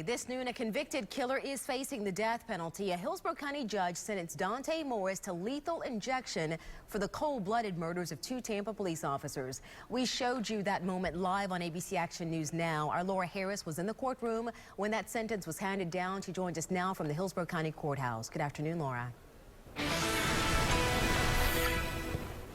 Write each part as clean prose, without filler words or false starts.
This noon, a convicted killer is facing the death penalty. A Hillsborough County judge sentenced Dontae Morris to lethal injection for the cold-blooded murders of 2 Tampa police officers. We showed you that moment live on ABC Action News Now. Our Laura Harris was in the courtroom when that sentence was handed down. She joins us now from the Hillsborough County Courthouse. Good afternoon, Laura.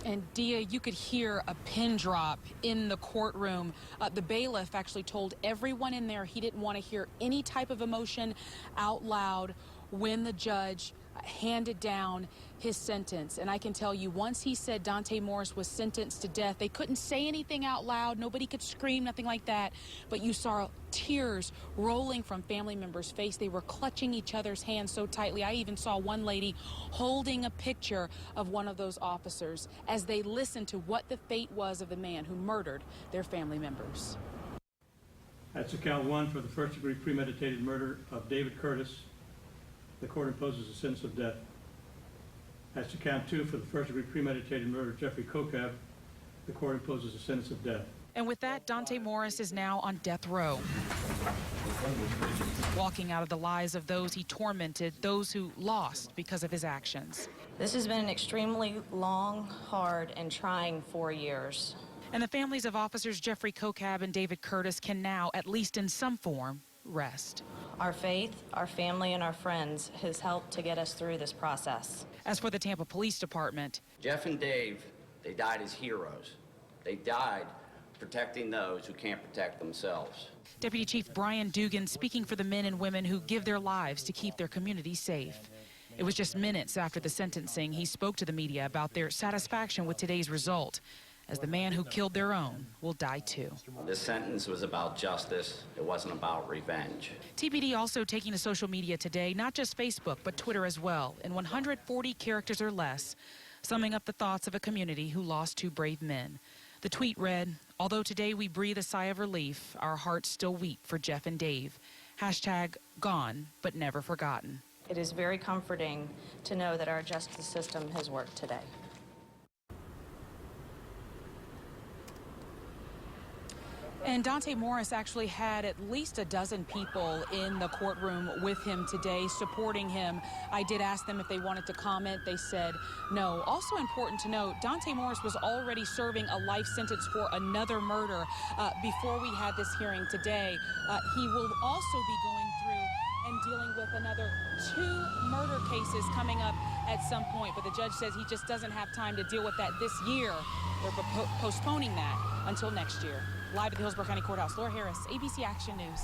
And Dia, you could hear a pin drop in the courtroom. The bailiff actually told everyone in there he didn't want to hear any type of emotion out loud when the judge handed down his sentence. And I can tell you, once he said Dontae Morris was sentenced to death, they couldn't say anything out loud. Nobody could scream, nothing like that. But you saw tears rolling from family members' face. They were clutching each other's hands so tightly. I even saw one lady holding a picture of one of those officers as they listened to what the fate was of the man who murdered their family members. That's count 1 for the first-degree premeditated murder of David Curtis. The court imposes a sentence of death. As to count 2 for the first-degree premeditated murder of Jeffrey Kocab, the court imposes a sentence of death. And with that, Dontae Morris is now on death row, walking out of the lives of those he tormented, those who lost because of his actions. This has been an extremely long, hard, and trying 4 years. And the families of officers Jeffrey Kocab and David Curtis can now, at least in some form, rest. Our faith, our family, and our friends has helped to get us through this process. As for the Tampa Police Department, Jeff and Dave, they died as heroes. They died protecting those who can't protect themselves. Deputy Chief Brian Dugan speaking for the men and women who give their lives to keep their community safe. It was just minutes after the sentencing he spoke to the media about their satisfaction with today's result, as the man who killed their own will die too. This sentence was about justice. It wasn't about revenge. TPD also taking to social media today, not just Facebook, but Twitter as well, in 140 characters or less, summing up the thoughts of a community who lost 2 brave men. The tweet read, "Although today we breathe a sigh of relief, our hearts still weep for Jeff and Dave. Hashtag gone, but never forgotten." It is very comforting to know that our justice system has worked today. And Dontae Morris actually had at least a dozen people in the courtroom with him today, supporting him. I did ask them if they wanted to comment. They said no. Also important to note, Dontae Morris was already serving a life sentence for another murder before we had this hearing today. He will also be going through and dealing with another 2 murder cases coming up at some point. But the judge says he just doesn't have time to deal with that this year. They're postponing that until next year. Live at the Hillsborough County Courthouse, Laura Harris, ABC Action News.